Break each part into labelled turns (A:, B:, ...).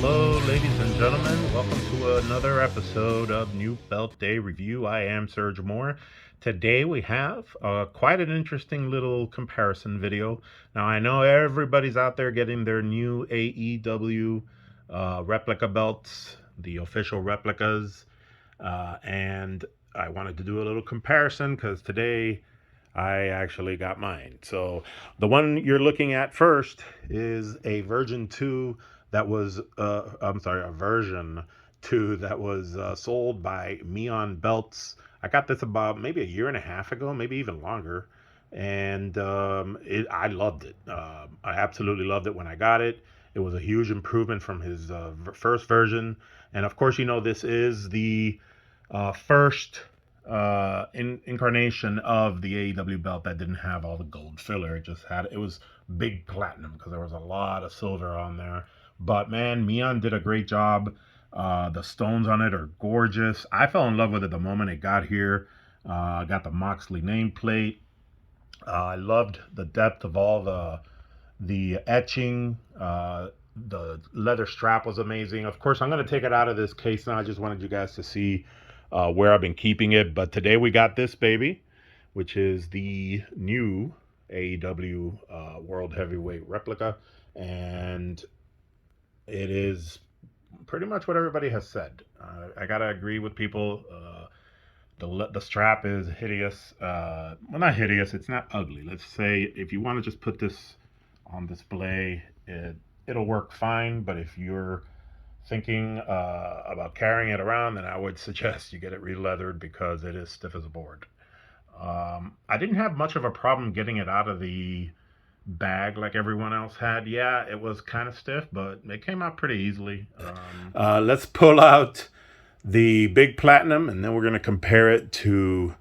A: Hello, ladies and gentlemen. Welcome to another episode of New Belt Day Review. I am Serge Moore. Today we have quite an interesting little comparison video. Now, I know everybody's out there getting their new AEW replica belts, the official replicas, and I wanted to do a little comparison because today I actually got mine. So the one you're looking at first is a version 2 that was, a version 2 that was sold by Mian Belts. I got this about maybe a year and a half ago, maybe even longer. And I loved it. I absolutely loved it when I got it. It was a huge improvement from his first version. And of course, this is the first incarnation of the AEW belt that didn't have all the gold filler. It was big platinum because there was a lot of silver on there. But man, Mian did a great job. The stones on it are gorgeous. I fell in love with it the moment it got here. I got the Moxley nameplate. I loved the depth of all the etching. The leather strap was amazing. Of course, I'm going to take it out of this case now. I just wanted you guys to see where I've been keeping it. But today we got this baby, which is the new AEW World Heavyweight Replica. And it is pretty much what everybody has said. I got to agree with people. The strap is hideous. Well, not hideous. It's not ugly. Let's say if you want to just put this on display, it'll work fine. But if you're thinking about carrying it around, then I would suggest you get it re-leathered because it is stiff as a board. I didn't have much of a problem getting it out of the bag like everyone else had. Yeah, it was kind of stiff, but it came out pretty easily. Let's pull out the big platinum, and then we're going to compare it to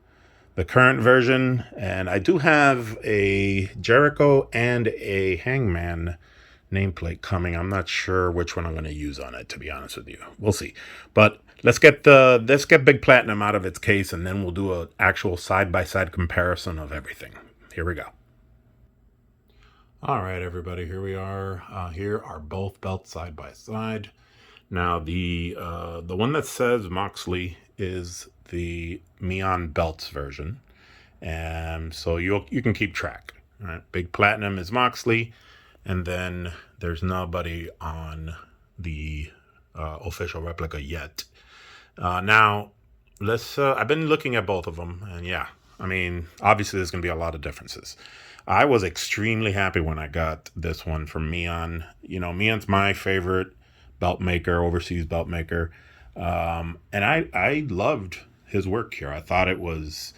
A: the current version. And I do have a Jericho and a Hangman nameplate coming. I'm not sure which one I'm going to use on it, to be honest with you. We'll see. But let's get big platinum out of its case, and then we'll do an actual side-by-side comparison of everything. Here we go. All right, everybody, here we are. Here are both belts side by side. Now, the one that says Moxley is the Mian Belts version, and so you can keep track. All right, big platinum is Moxley, and then there's nobody on the official replica yet. Now, I've been looking at both of them, and yeah, I mean, obviously there's going to be a lot of differences. I was extremely happy when I got this one from Mian. Mian's my favorite belt maker, overseas belt maker. And I loved his work here. I thought it was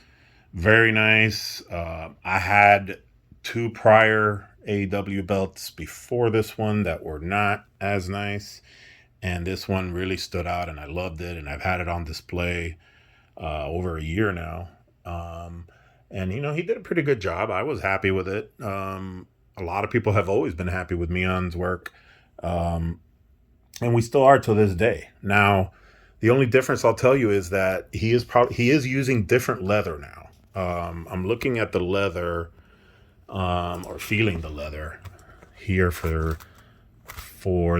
A: very nice. I had 2 prior AEW belts before this one that were not as nice. And this one really stood out, and I loved it. And I've had it on display over a year now. And, he did a pretty good job. I was happy with it. A lot of people have always been happy with Mian's work. And we still are to this day. Now, the only difference I'll tell you is that he is using different leather now. I'm looking at the leather, or feeling the leather here for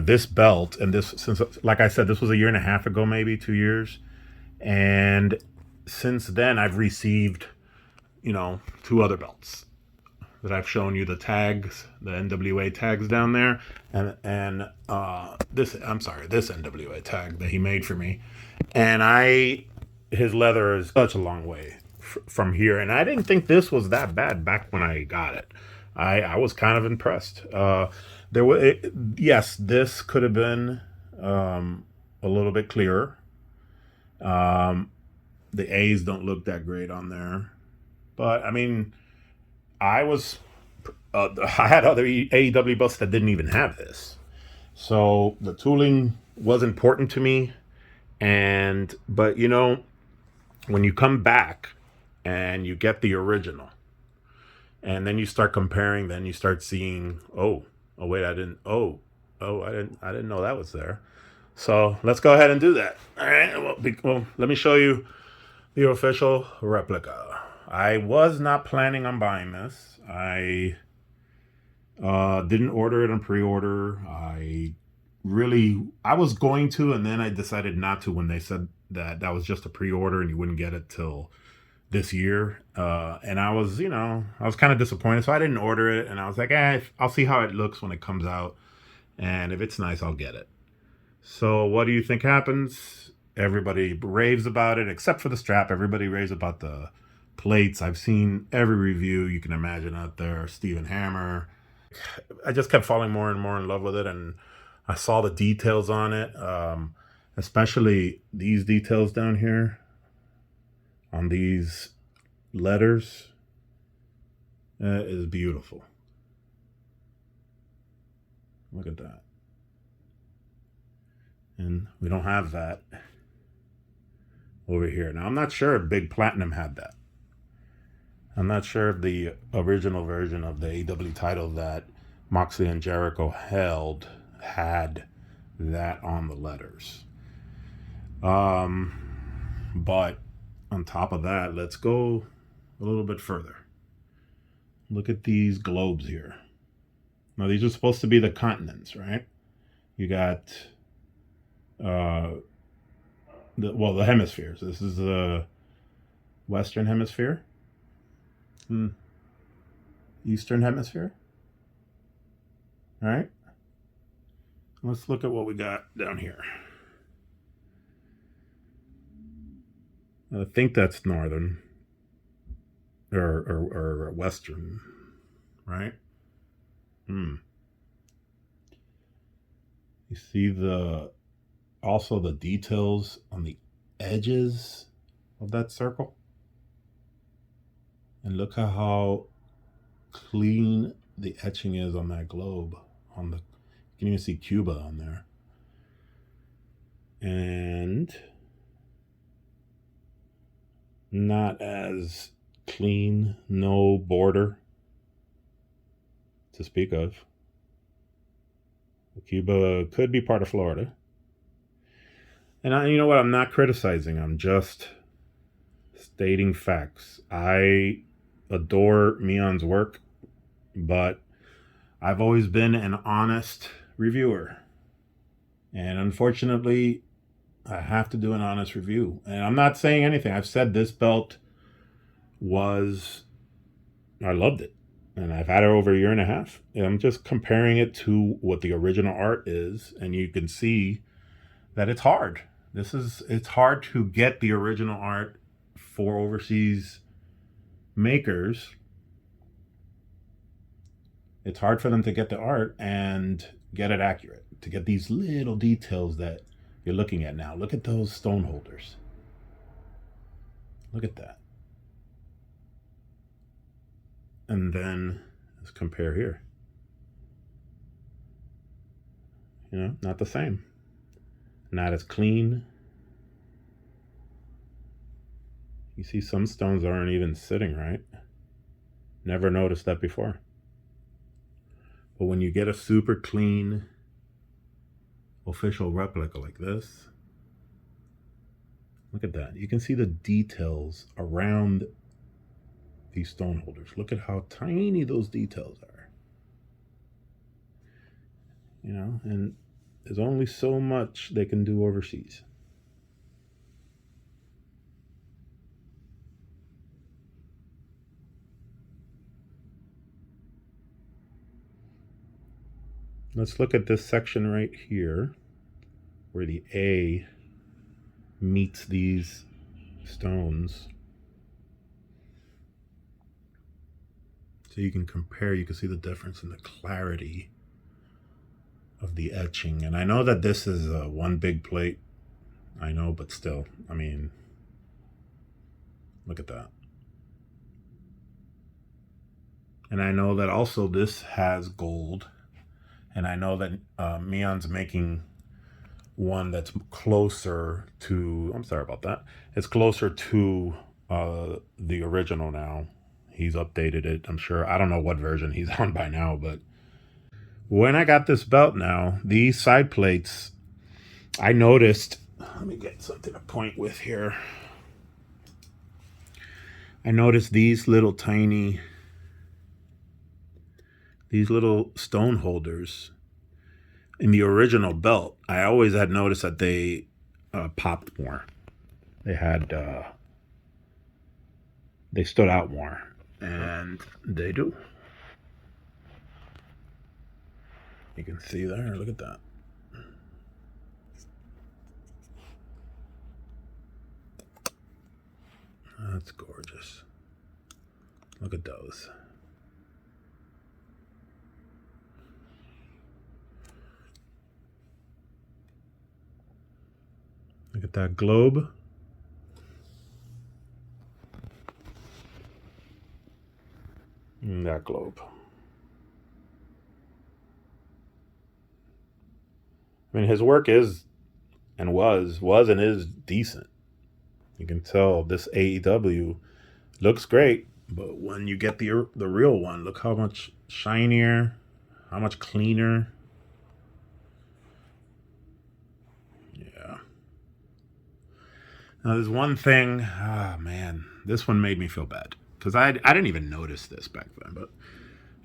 A: this belt. And since, like I said, this was a year and a half ago, maybe 2 years. And since then, I've received 2 other belts that I've shown you the tags, the NWA tags down there, and this NWA tag that he made for me, and his leather is such a long way from here, and I didn't think this was that bad back when I got it. I was kind of impressed. Yes, this could have been a little bit clearer. The A's don't look that great on there. But, I mean, I had other AEW belts that didn't even have this. So the tooling was important to me. But, when you come back and you get the original, and then you start comparing, then you start seeing, I didn't know that was there. So let's go ahead and do that. All right. Well, let me show you the official replica. I was not planning on buying this. I didn't order it on pre-order. I really, I was going to, and then I decided not to when they said that that was just a pre-order and you wouldn't get it till this year. And I was, I was kind of disappointed, so I didn't order it. And I was like, I'll see how it looks when it comes out, and if it's nice, I'll get it. So what do you think happens? Everybody raves about it, except for the strap. Everybody raves about the plates. I've seen every review you can imagine out there. Steven Hammer. I just kept falling more and more in love with it, and I saw the details on it, especially these details down here on these letters. Is beautiful. Look at that. And we don't have that over here. Now, I'm not sure if Big Platinum had that. I'm not sure if the original version of the AEW title that Moxley and Jericho held had that on the letters. But on top of that, let's go a little bit further. Look at these globes here. Now, these are supposed to be the continents, right? You got the hemispheres. This is the Western Hemisphere, Eastern Hemisphere. All right. Let's look at what we got down here. I think that's northern or western, right? You see also the details on the edges of that circle, and look at how clean the etching is on that globe. You can even see Cuba on there, and not as clean, no border to speak of. Cuba could be part of Florida. And you know what? I'm not criticizing. I'm just stating facts. I adore Mian's work, but I've always been an honest reviewer. And unfortunately, I have to do an honest review. And I'm not saying anything. I've said this belt I loved it. And I've had it over a year and a half. And I'm just comparing it to what the original art is. And you can see that it's hard. It's hard to get the original art for overseas makers. It's hard for them to get the art and get it accurate, to get these little details that you're looking at now. Look at those stone holders. Look at that. And then let's compare here. Not the same. Not as clean. You see some stones aren't even sitting right. Never noticed that before. But when you get a super clean official replica like this, look at that. You can see the details around these stone holders. Look at how tiny those details are. And there's only so much they can do overseas. Let's look at this section right here where the A meets these stones. So you can compare, you can see the difference in the clarity of the etching. And I know that this is one big plate. I know, but still, look at that. And I know that also this has gold. And I know that Mian's making one that's closer to, I'm sorry about that. It's closer to the original now. He's updated it, I'm sure. I don't know what version he's on by now, but when I got this belt now, these side plates, I noticed, let me get something to point with here. I noticed these little stone holders. in the original belt, I always had noticed that they popped more. They had they stood out more, and they do. You can see there. Look at that. That's gorgeous. Look at those. Look at that globe. And that globe. I mean, his work is and was and is decent. You can tell this AEW looks great, but when you get the real one, look how much shinier, how much cleaner. Yeah. Now there's one thing. Ah, man, this one made me feel bad because I didn't even notice this back then, but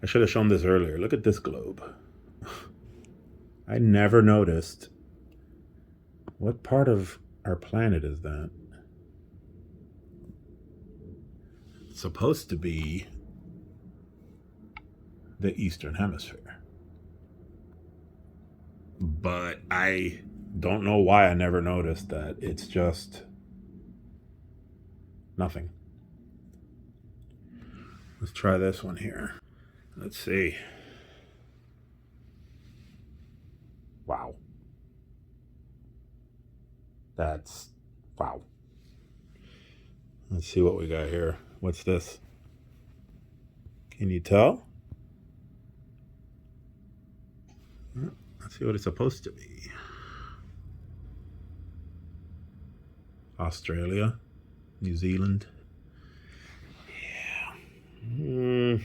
A: I should have shown this earlier. Look at this globe. I never noticed. What part of our planet is that? It's supposed to be the Eastern Hemisphere. But I don't know why I never noticed that. It's just nothing. Let's try this one here. Let's see. Wow. That's wow. Let's see what we got here. What's this? Can you tell? Let's see what it's supposed to be. Australia, New Zealand. Yeah.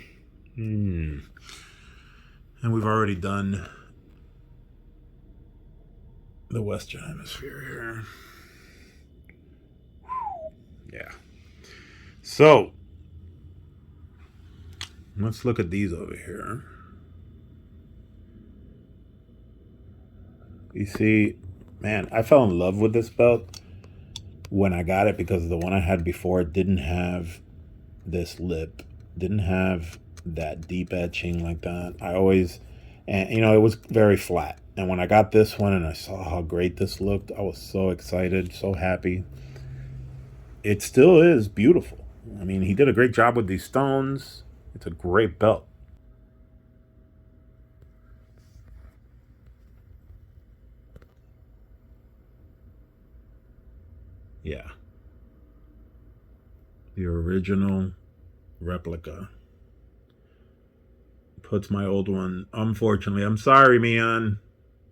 A: And we've already done the Western Hemisphere here. Yeah. So, let's look at these over here. You see, man, I fell in love with this belt when I got it because the one I had before didn't have this lip, didn't have that deep etching like that. And it was very flat. And when I got this one and I saw how great this looked, I was so excited, so happy. It still is beautiful. I mean, he did a great job with these stones. It's a great belt. Yeah. The original replica. Puts my old one, unfortunately. I'm sorry, Mian.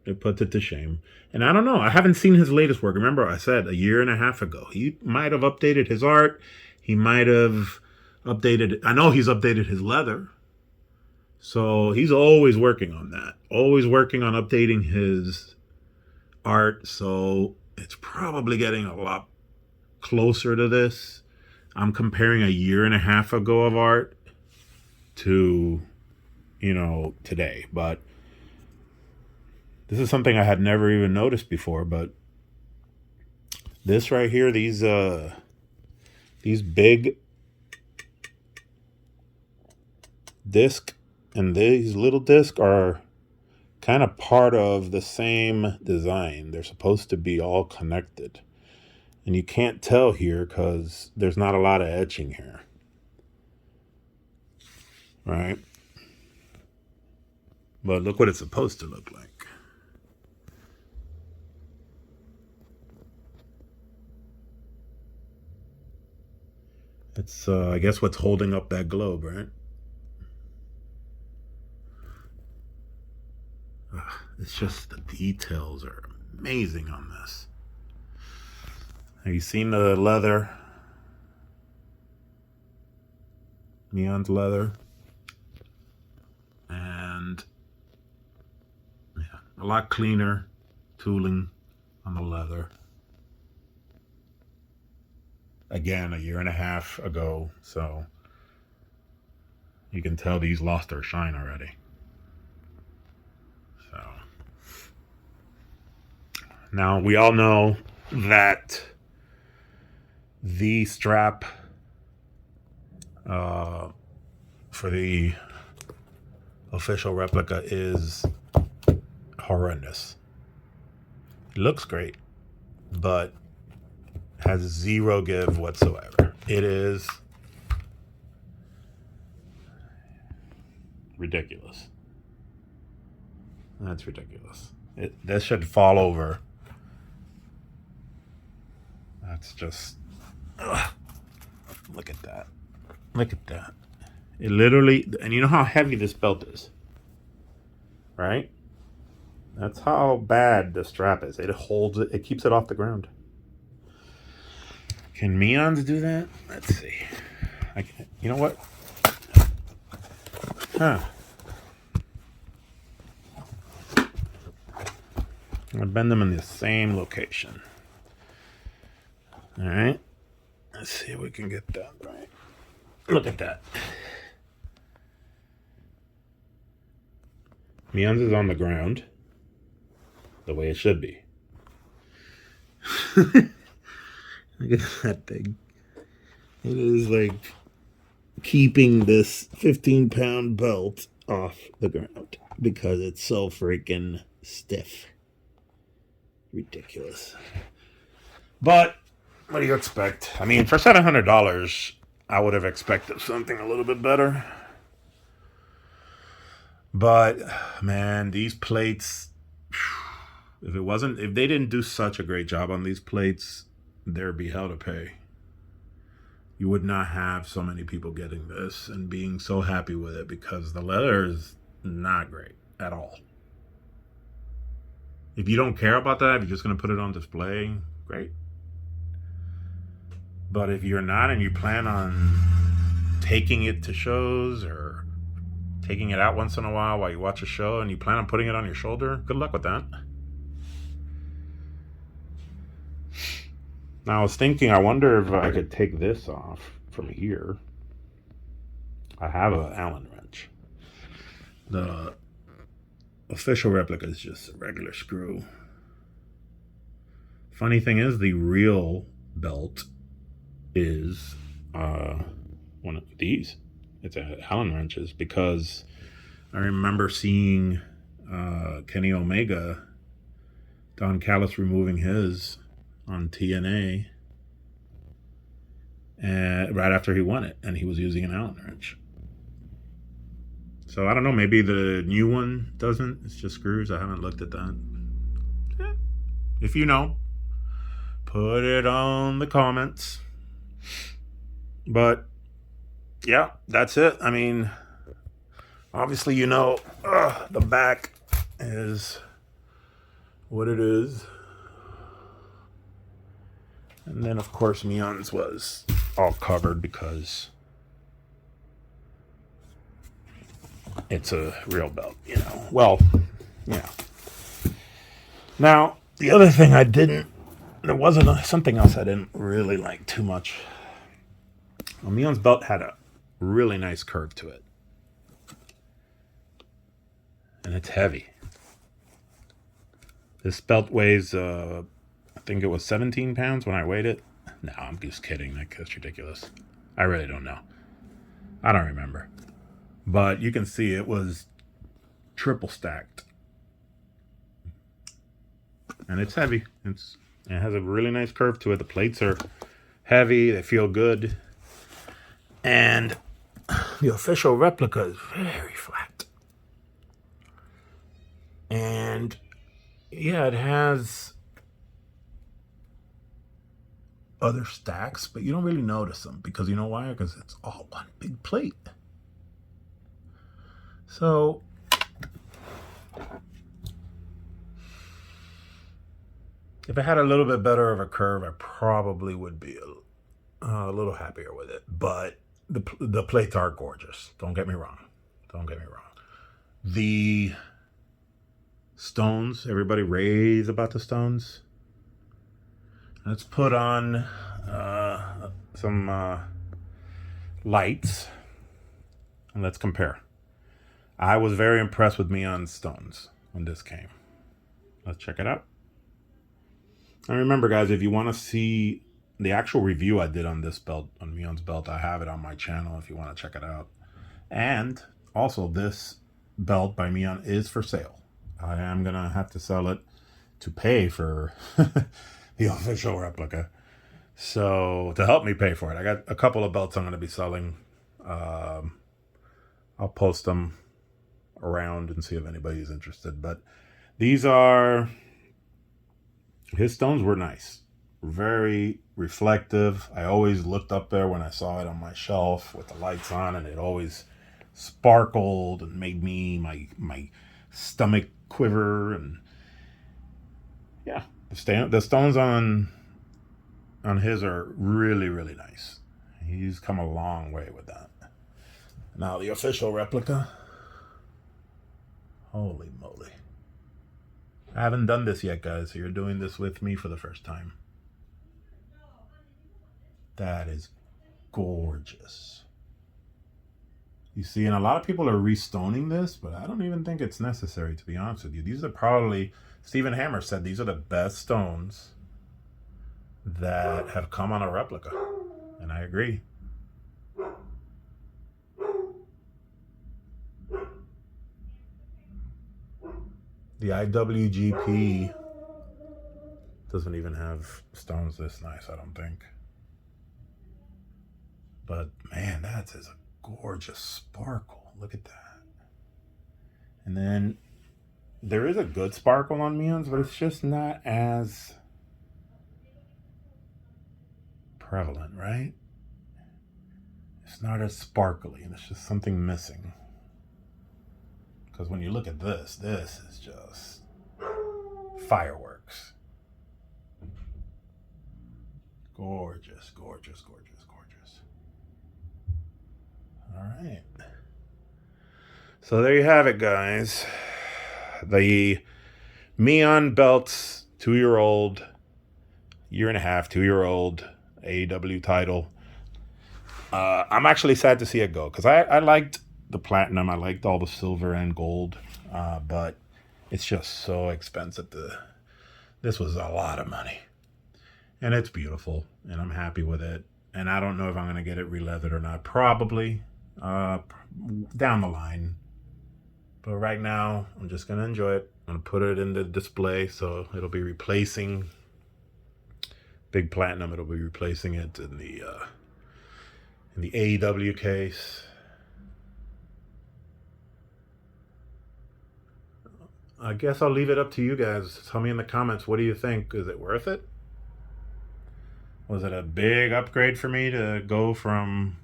A: It puts it to shame. And I don't know. I haven't seen his latest work. Remember, I said a year and a half ago. He might have updated his art. He might have updated. I know he's updated his leather. So he's always working on that. Always working on updating his art. So it's probably getting a lot closer to this. I'm comparing a year and a half ago of art to, today. But this is something I had never even noticed before, but this right here, these big disc and these little disc are kind of part of the same design. They're supposed to be all connected. And you can't tell here because there's not a lot of etching here. Right? But look what it's supposed to look like. It's, I guess, what's holding up that globe, right? It's just the details are amazing on this. Have you seen the leather? Mian's leather. And yeah, a lot cleaner tooling on the leather. Again, a year and a half ago, so you can tell these lost their shine already. So Now, we all know that the strap for the official replica is horrendous. It looks great, but has zero give whatsoever. It is ridiculous. That's ridiculous. This should fall over. That's just... ugh. Look at that. Look at that. It literally... And you know how heavy this belt is, right? That's how bad the strap is. It holds it. It keeps it off the ground. Can Mians do that? Let's see. You know what? Huh. I'm going to bend them in the same location. All right. Let's see if we can get that right. Look at that. Mian's is on the ground the way it should be. Look at that thing. It is like keeping this 15-pound belt off the ground because it's so freaking stiff. Ridiculous. But what do you expect? I mean, for $700, I would have expected something a little bit better. But man, these plates, if they didn't do such a great job on these plates, there'd be hell to pay. You would not have so many people getting this and being so happy with it because the leather is not great at all. If you don't care about that, if you're just going to put it on display, great. But if you're not and you plan on taking it to shows or taking it out once in a while you watch a show and you plan on putting it on your shoulder, good luck with that. Now, I was thinking, I wonder if I could take this off from here. I have an Allen wrench. The official replica is just a regular screw. Funny thing is, the real belt is one of these. It's a Allen wrenches because I remember seeing Kenny Omega, Don Callis removing his on TNA and right after he won it, and he was using an Allen wrench. So I don't know, maybe the new one doesn't. It's just screws. I haven't looked at that. If you know, put it on the comments. But yeah, that's it. I mean, obviously, you know, the back is what it is. And then, of course, Mian's was all covered because it's a real belt, you know. Well, yeah. Now, the other thing there wasn't something else I didn't really like too much. Well, Mian's belt had a really nice curve to it. And it's heavy. This belt weighs, I think it was 17 pounds when I weighed it. No, I'm just kidding. That's ridiculous. I really don't know. I don't remember. But you can see it was triple stacked. And it's heavy. It has a really nice curve to it. The plates are heavy. They feel good. And the official replica is very flat. And yeah, it has other stacks, but you don't really notice them because you know why? Because it's all one big plate. So if it had a little bit better of a curve, I probably would be a little happier with it. But the plates are gorgeous. Don't get me wrong. The stones, everybody raves about the stones. Let's put on some lights and let's compare. I was very impressed with Mian's stones when this came. Let's check it out. And remember, guys, if you want to see the actual review I did on this belt, on Mian's belt, I have it on my channel if you want to check it out. And also, this belt by Mian is for sale. I am going to have to sell it to pay for the official replica. So, to help me pay for it, I got a couple of belts I'm going to be selling. I'll post them around and see if anybody's interested. But these are, his stones were nice, very reflective. I always looked up there when I saw it on my shelf with the lights on, and it always sparkled and made me my stomach quiver. And yeah, the stones on his are really, really nice. He's come a long way with that. Now the official replica, holy moly. I haven't done this yet, guys, so you're doing this with me for the first time. That is gorgeous. You see, and a lot of people are restoning this, but I don't even think it's necessary, to be honest with you. These are probably, Stephen Hammer said these are the best stones that have come on a replica. And I agree. The IWGP doesn't even have stones this nice, I don't think. But man, that is a gorgeous sparkle. Look at that. And then there is a good sparkle on Mian's, but it's just not as prevalent, right? It's not as sparkly, and it's just something missing. Because when you look at this is just fireworks. Gorgeous, gorgeous, gorgeous, gorgeous. All right. So there you have it, guys. The Mian Belts 2-year-old, year and a half, 2-year-old AEW title. I'm actually sad to see it go because I liked the platinum. I liked all the silver and gold, but it's just so expensive. This was a lot of money, and it's beautiful, and I'm happy with it. And I don't know if I'm going to get it re-leathered or not. Probably down the line. But right now, I'm just going to enjoy it. I'm going to put it in the display, so it'll be replacing Big Platinum. It'll be replacing it in the AEW case. I guess I'll leave it up to you guys. Tell me in the comments, what do you think? Is it worth it? Was it a big upgrade for me to go from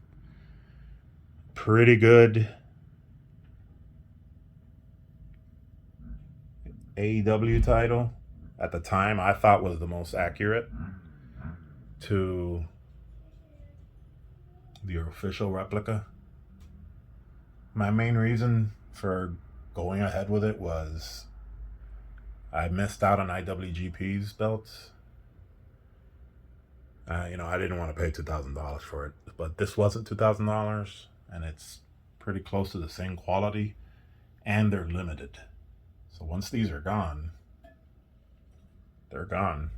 A: pretty good AEW title at the time I thought was the most accurate to the official replica? My main reason for going ahead with it was I missed out on IWGP's belts. I didn't want to pay $2,000 for it, but this wasn't $2,000, and it's pretty close to the same quality, and they're limited. So once these are gone, they're gone.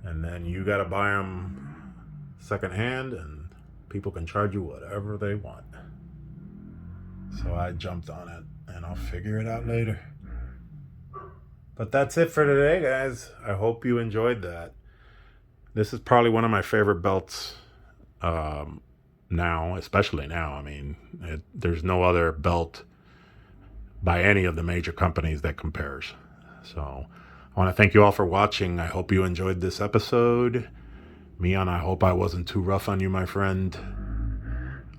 A: And then you got to buy them secondhand, and people can charge you whatever they want. So I jumped on it, and I'll figure it out later. But that's it for today, guys. I hope you enjoyed that. This is probably one of my favorite belts now, especially now. I mean, there's no other belt by any of the major companies that compares. So I want to thank you all for watching. I hope you enjoyed this episode. Mian, I hope I wasn't too rough on you, my friend.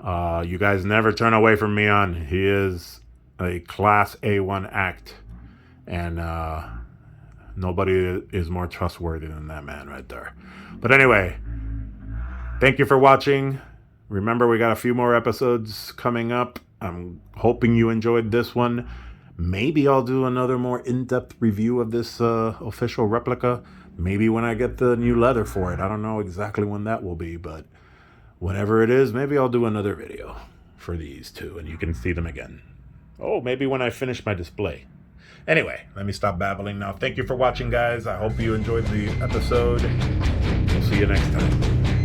A: You guys never turn away from Mian. He is a class A1 act, and nobody is more trustworthy than that man right there. But anyway, thank you for watching. Remember, we got a few more episodes coming up. I'm hoping you enjoyed this one. Maybe I'll do another more in-depth review of this official replica. Maybe when I get the new leather for it. I don't know exactly when that will be, but whenever it is, maybe I'll do another video for these two, and you can see them again. Oh, maybe when I finish my display. Anyway, let me stop babbling now. Thank you for watching, guys. I hope you enjoyed the episode. We'll see you next time.